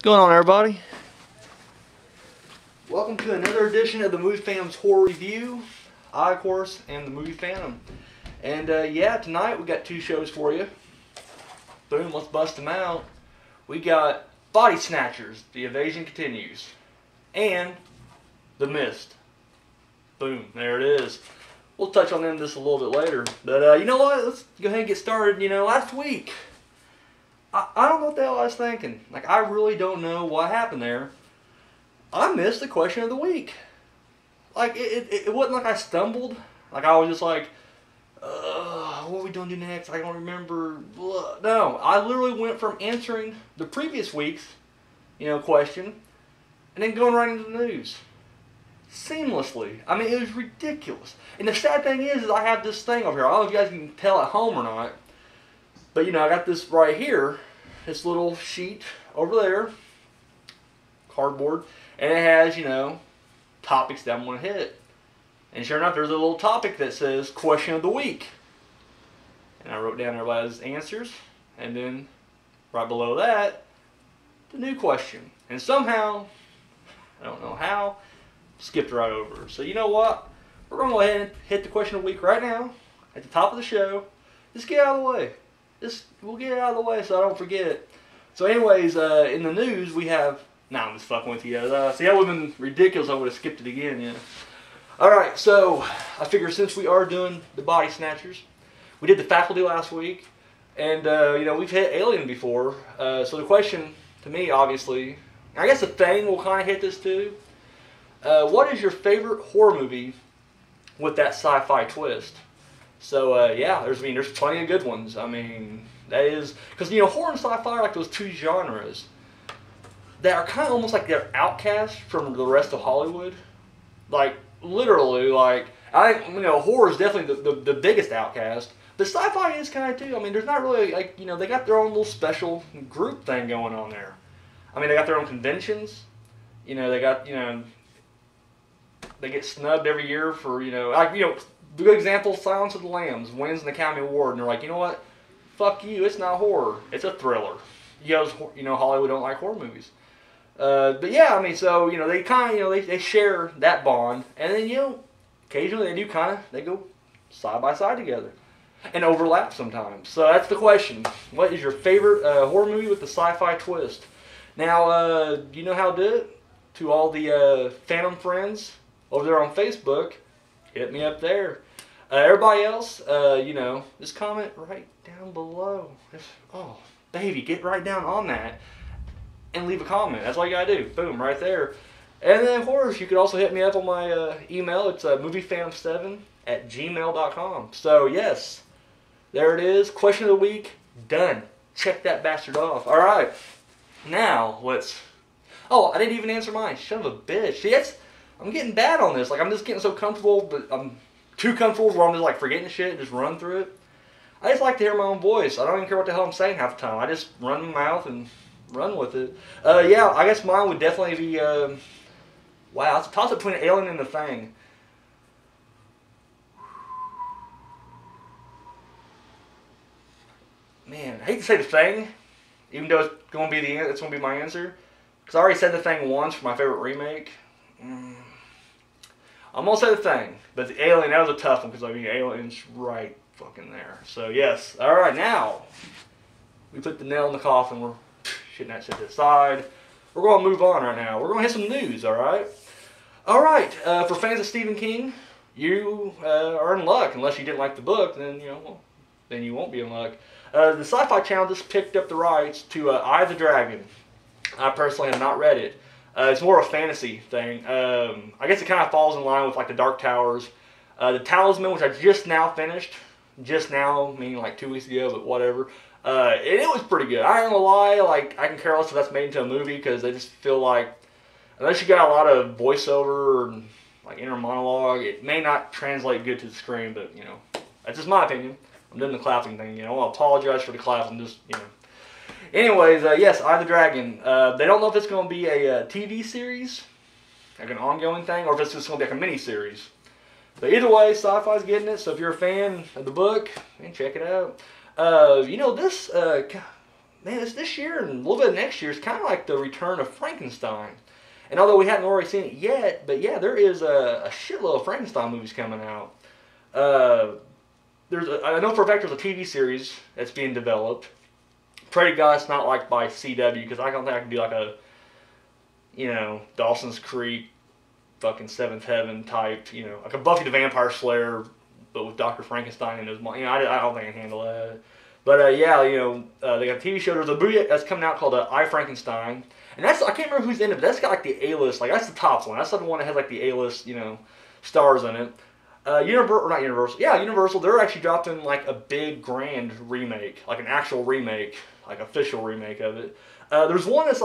Going on, everybody? Welcome to another edition of the Movie Phantom's Horror Review. I, of course, am the Movie Phantom. And yeah, tonight we got two shows for you. Boom, let's bust them out. We got Body Snatchers, The Evasion Continues, and The Mist. Boom, there it is. We'll touch on them just a little bit later. But you know what? Let's go ahead and get started. You know, last week, I don't know what the hell I was thinking. Like, I really don't know what happened there. I missed the question of the week. Like, it wasn't like I stumbled. Like, I was just like, what are we going to do next? I don't remember. No, I literally went from answering the previous week's, question, and then going right into the news. Seamlessly. I mean, it was ridiculous. And the sad thing is I have this thing over here. I don't know if you guys can tell at home or not. But, I got this right here. This little sheet over there. Cardboard. And it has, topics that I'm going to hit. And sure enough, there's a little topic that says Question of the Week. And I wrote down everybody's answers. And then, right below that, the new question. And somehow, I don't know how, skipped right over. So you know what? We're going to go ahead and hit the Question of the Week right now. At the top of the show. Just get out of the way. We'll get it out of the way so I don't forget. So anyways, in the news we have... Nah, I'm just fucking with you. See, that would have been ridiculous. I would have skipped it again, yeah. Alright, so I figure since we are doing the Body Snatchers, we did the Faculty last week, and we've hit Alien before. So the question to me, obviously, I guess the Thing will kind of hit this too. What is your favorite horror movie with that sci-fi twist? So yeah, there's plenty of good ones. I mean, that is because horror and sci-fi are like those two genres that are kind of almost like they're outcast from the rest of Hollywood. Like literally, like I think horror is definitely the biggest outcast. But sci-fi is kind of too. I mean, there's not really like they got their own little special group thing going on there. I mean, they got their own conventions. They got they get snubbed every year for the good example, Silence of the Lambs wins an Academy Award, and they're like, you know what? Fuck you, it's not horror, it's a thriller. Hollywood don't like horror movies. But yeah, I mean, so, they kind of, they share that bond, and then, occasionally they go side by side together, and overlap sometimes. So that's the question. What is your favorite horror movie with the sci-fi twist? Now, you know how to do it? To all the Phantom friends over there on Facebook, hit me up there. Everybody else, just comment right down below. Oh, baby, get right down on that and leave a comment. That's all you gotta do. Boom, right there. And then, of course, you could also hit me up on my email. It's moviephantom7@gmail.com. So, yes, there it is. Question of the week, done. Check that bastard off. All right. Now, let's... Oh, I didn't even answer mine. Son of a bitch. See, I'm getting bad on this. Like, I'm just getting so comfortable, but I'm too comfortable where I'm just, like, forgetting shit and just run through it. I just like to hear my own voice. I don't even care what the hell I'm saying half the time. I just run my mouth and run with it. Yeah, I guess mine would definitely be, wow, it's a toss-up between Alien and The Thing. Man, I hate to say The Thing, even though it's going to be my answer. Because I already said The Thing once for my favorite remake. I'm going to say The Thing. But the Alien, that was a tough one because, Alien's right fucking there. So, yes. Alright, now, we put the nail in the coffin. We're shitting that shit aside. We're going to move on right now. We're going to hit some news, alright? Alright, for fans of Stephen King, you are in luck. Unless you didn't like the book, then, then you won't be in luck. The Sci-Fi Channel just picked up the rights to Eye of the Dragon. I personally have not read it. It's more of a fantasy thing. I guess it kind of falls in line with like the Dark Towers. The Talisman, which I just now finished. Just now, meaning like 2 weeks ago, but whatever. And it was pretty good. I ain't gonna lie, like I can care less if that's made into a movie because they just feel like, unless you got a lot of voiceover and like inner monologue, it may not translate good to the screen. But that's just my opinion. I'm doing the clapping thing. I want to apologize for the clapping. Just Anyways, yes, Eye of the Dragon. They don't know if it's going to be a TV series, like an ongoing thing, or if it's just going to be like a mini-series. But either way, Sci-Fi's getting it, so if you're a fan of the book, man, check it out. This man, it's this year and a little bit of next year. It's kind of like the return of Frankenstein. And although we haven't already seen it yet, but yeah, there is a shitload of Frankenstein movies coming out. I know for a fact there's a TV series that's being developed. Pray to God it's not like by CW, because I don't think I can do like a, Dawson's Creek, fucking Seventh Heaven type, like a Buffy the Vampire Slayer, but with Dr. Frankenstein and his mom. I don't think I can handle that. But yeah, they got a TV show. There's a movie that's coming out called I, Frankenstein. And I can't remember who's in it, but that's got like the A-list, like that's the top one. That's the one that has like the A-list, stars in it. Universal, they're actually dropping like a big grand remake, like an actual remake, like official remake of it. There's one that's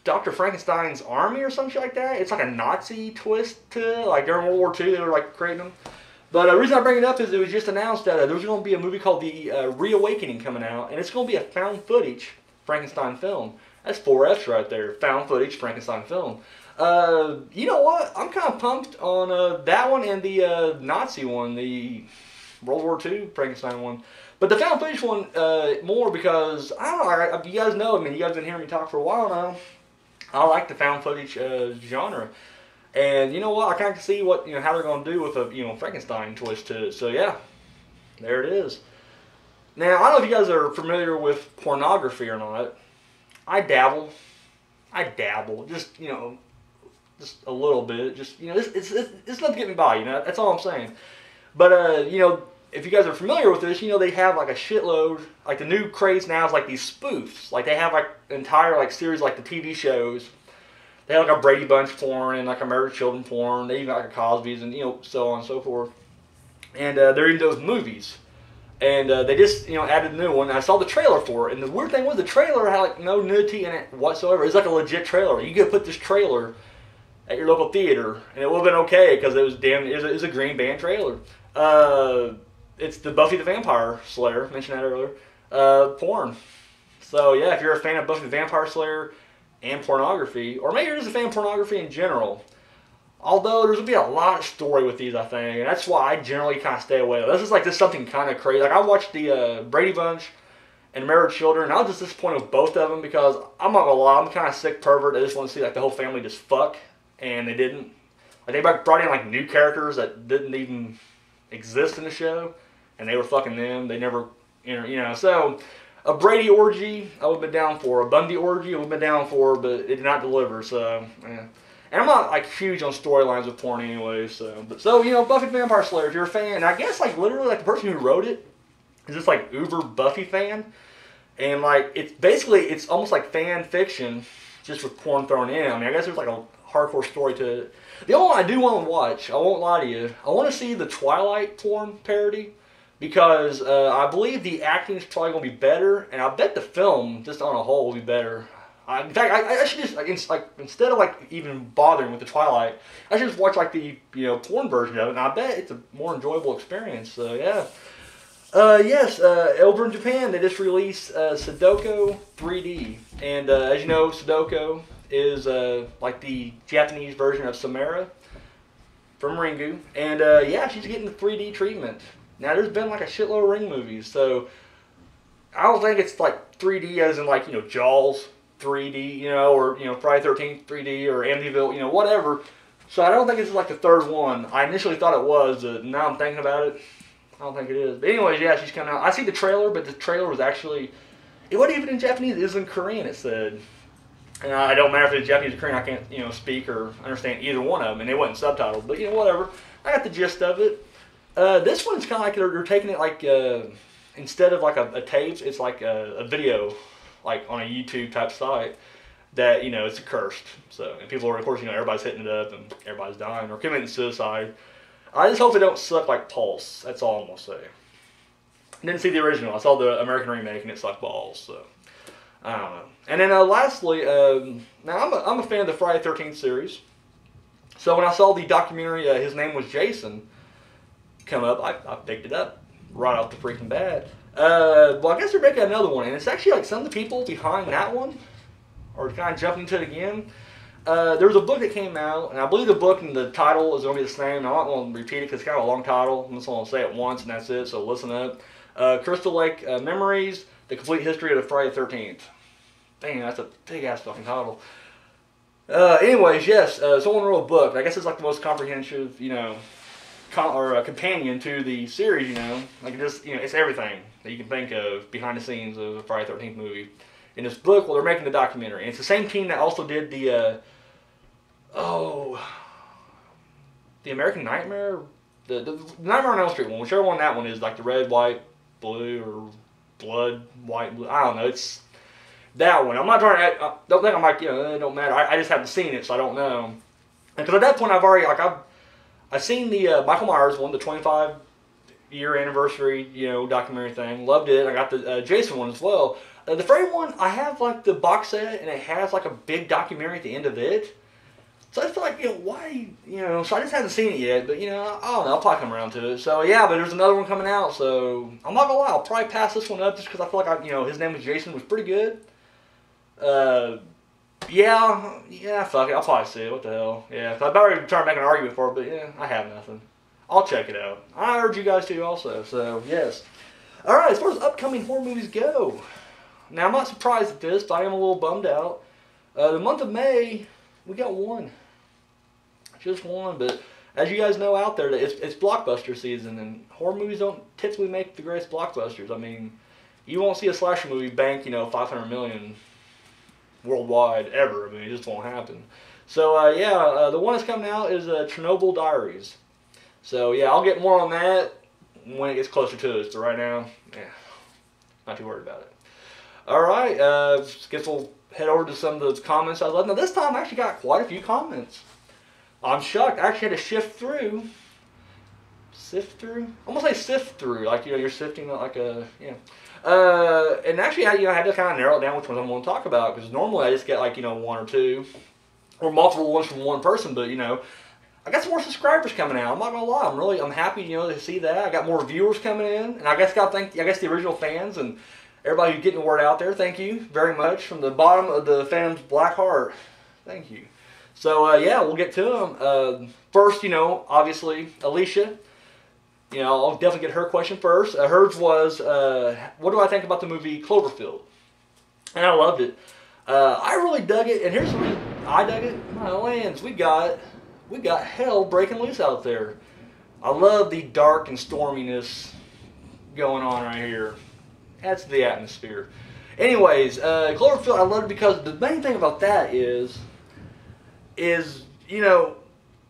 Dr. Frankenstein's Army or some shit like that. It's like a Nazi twist to it, like during World War II they were like creating them. But the reason I bring it up is it was just announced that there's going to be a movie called The Reawakening coming out, and it's going to be a found footage Frankenstein film. That's 4 F's right there, found footage Frankenstein film. You know what? I'm kind of pumped on that one and the Nazi one, the World War II Frankenstein one. But the found footage one more because, I don't know, you guys know, you guys have been hearing me talk for a while now. I like the found footage genre. And you know what? I kind of see what, how they're going to do with a, Frankenstein twist to it. So yeah, there it is. Now, I don't know if you guys are familiar with pornography or not. I dabble, just, just a little bit. Just, it's enough to get me by, that's all I'm saying. But, if you guys are familiar with this, they have like a shitload, like the new craze now is like these spoofs. Like they have like entire like series like the TV shows. They have like a Brady Bunch porn and like a Married Children porn. They even got like a Cosby's and, so on and so forth. And they're in those movies. And they just, added a new one. And I saw the trailer for it. And the weird thing was the trailer had like no nudity in it whatsoever. It's like a legit trailer. You could put this trailer at your local theater and it would have been okay because it was a green band trailer. It's the Buffy the Vampire Slayer, mentioned that earlier, porn. So yeah, if you're a fan of Buffy the Vampire Slayer and pornography, or maybe you're just a fan of pornography in general, although there's going to be a lot of story with these, I think, and that's why I generally kind of stay away. This is something kind of crazy. Like I watched the Brady Bunch and Married Children, and I was just disappointed with both of them because I'm not going to lie, I'm kind of sick pervert. I just want to see like the whole family just fuck, and they didn't. Like they brought in like new characters that didn't even exist in the show, and they were fucking them. They never, so a Brady orgy, I would have been down for. A Bundy orgy, I would have been down for, but it did not deliver, so, yeah. And I'm not, like, huge on storylines with porn anyway, so. Buffy the Vampire Slayer, if you're a fan, and I guess, like, literally, like, the person who wrote it is just, like, uber Buffy fan. And, like, it's almost like fan fiction, just with porn thrown in. I guess there's, like, a hardcore story to it. The only one I do want to watch, I won't lie to you, I want to see the Twilight porn parody. Because I believe the acting is probably going to be better, and I bet the film, just on a whole, will be better. In fact, I should just, instead of, even bothering with the Twilight, I should just watch, the, porn version of it, and I bet it's a more enjoyable experience, so, yeah. Yes, over in Japan, they just released Sudoku 3D, and as you know, Sudoku is, like the Japanese version of Samara from Ringu, and, yeah, she's getting the 3D treatment. Now, there's been, like, a shitload of Ring movies, so I don't think it's, 3D as in, Jaws 3D, or, Friday the 13th 3D, or Amityville, whatever. So I don't think it's, the third one. I initially thought it was, now I'm thinking about it, I don't think it is. But anyways, yeah, she's coming out. I see the trailer, but the trailer was actually, it wasn't even in Japanese, it was in Korean, it said. And I don't matter if it's Japanese or Korean, I can't, speak or understand either one of them, and they wasn't subtitled, but, whatever. I got the gist of it. This one's kind of like they're taking it instead of a tape, it's like a video, on a YouTube type site that, it's cursed. So, and people are, of course, everybody's hitting it up and everybody's dying or committing suicide. I just hope they don't suck like Pulse. That's all I'm going to say. I didn't see the original. I saw the American remake and it sucked balls. So, I don't know. And then lastly, now I'm a fan of the Friday the 13th series. So when I saw the documentary, His Name Was Jason, come up, I picked it up right off the freaking bat. Well, I guess they're making another one, and it's actually some of the people behind that one are kind of jumping into it again. There was a book that came out, and I believe the book and the title is going to be the same. I'm not going to repeat it because it's kind of a long title. I'm just going to say it once, and that's it, so listen up. Crystal Lake Memories, The Complete History of the Friday the 13th. Dang, that's a big-ass fucking title. Anyways, yes, someone wrote a book. I guess it's like the most comprehensive, you know, companion to the series, you know. Like, it just, you know, it's everything that you can think of behind the scenes of a Friday the 13th movie. In this book, well, they're making the documentary. And it's the same team that also did the American Nightmare? The Nightmare on Elm Street one, whichever one that one is, like the red, white, blue, or blood, white, blue. I don't know. It's that one. I'm not trying to, don't think I'm like, you know, it don't matter. I just haven't seen it, so I don't know. Because at that point, I've already, like, I've seen the Michael Myers one, the 25-year anniversary, you know, documentary thing. Loved it. I got the Jason one as well. The Freddy one, I have, like, the box set, and it has, like, a big documentary at the end of it. So I feel like, you know, why, you know, so I just haven't seen it yet, but, you know, I don't know, I'll probably come around to it. So, yeah, but there's another one coming out, so I'm not gonna lie, I'll probably pass this one up just because I feel like, you know, his name was Jason was pretty good. Yeah, fuck it, I'll probably see it, what the hell. Yeah, cause I've already tried to make an argument for it, but, yeah, I have nothing. I'll check it out. I urge you guys to also, so, yes. Alright, as far as upcoming horror movies go, now I'm not surprised at this, but I am a little bummed out. The month of May, we got one. Just one, but as you guys know out there, it's blockbuster season, and horror movies don't typically make the greatest blockbusters. I mean, you won't see a slasher movie bank, you know, $500 million worldwide ever. I mean, it just won't happen. So, the one that's coming out is Chernobyl Diaries. So, yeah, I'll get more on that when it gets closer to us. But right now, yeah, not too worried about it. Alright, guess we'll head over to some of those comments I left. Now, this time I actually got quite a few comments. I'm shocked. I actually had to sift through. I'm gonna say sift through, like, you know, you're sifting like a, yeah. And actually, I had to kind of narrow it down which ones I'm going to talk about, because normally I just get, like, you know, one or two, or multiple ones from one person, but, you know, I got some more subscribers coming out. I'm not gonna lie. I'm happy, you know, to see that. I got more viewers coming in, and I guess the original fans and everybody who's getting the word out there. Thank you very much from the bottom of the fans' black heart. Thank you. So, yeah, we'll get to them. First, you know, obviously, Alicia. You know, I'll definitely get her question first. Hers was, what do I think about the movie Cloverfield? And I loved it. I really dug it, and here's the reason I dug it. My lands, we got hell breaking loose out there. I love the dark and storminess going on right here. That's the atmosphere. Anyways, Cloverfield, I love it because the main thing about that is, you know,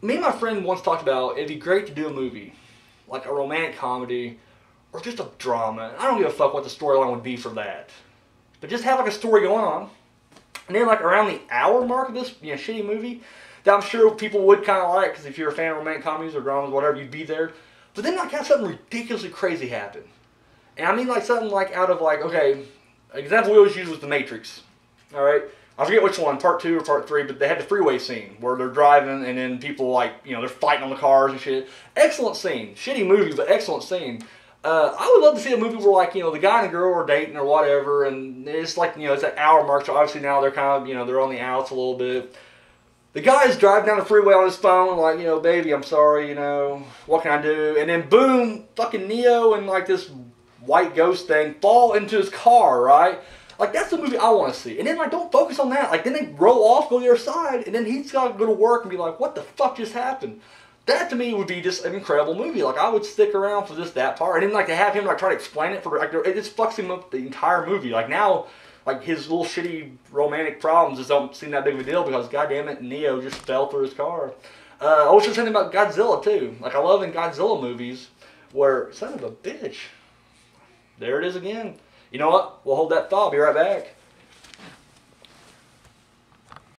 me and my friend once talked about it'd be great to do a movie, like a romantic comedy, or just a drama. I don't give a fuck what the storyline would be for that. But just have like a story going on, and then like around the hour mark of this, you know, shitty movie, that I'm sure people would kind of like, because if you're a fan of romantic comedies or dramas, whatever, you'd be there. But then like have something ridiculously crazy happen. And I mean like something like out of like, okay, example we always use was The Matrix. Alright? I forget which one, part 2 or part 3, but they had the freeway scene where they're driving and then people like, you know, they're fighting on the cars and shit. Excellent scene. Shitty movie, but excellent scene. I would love to see a movie where, like, you know, the guy and the girl are dating or whatever, and it's like, you know, it's that hour mark, so obviously now they're kind of, you know, they're on the outs a little bit. The guy's driving down the freeway on his phone, like, you know, baby, I'm sorry, you know, what can I do? And then boom, fucking Neo and like this white ghost thing fall into his car, right? Like, that's the movie I want to see. And then, like, don't focus on that. Like, then they roll off, go to the other side, and then he's got to go to work and be like, what the fuck just happened? That, to me, would be just an incredible movie. Like, I would stick around for just that part. And then, like, to have him, like, try to explain it for, like, it just fucks him up the entire movie. Like, now, like, his little shitty romantic problems just don't seem that big of a deal because, goddamn it, Neo just fell through his car. I was just thinking about Godzilla, too. Like, I love in Godzilla movies where, son of a bitch, there it is again. You know what? We'll hold that thought. I'll be right back.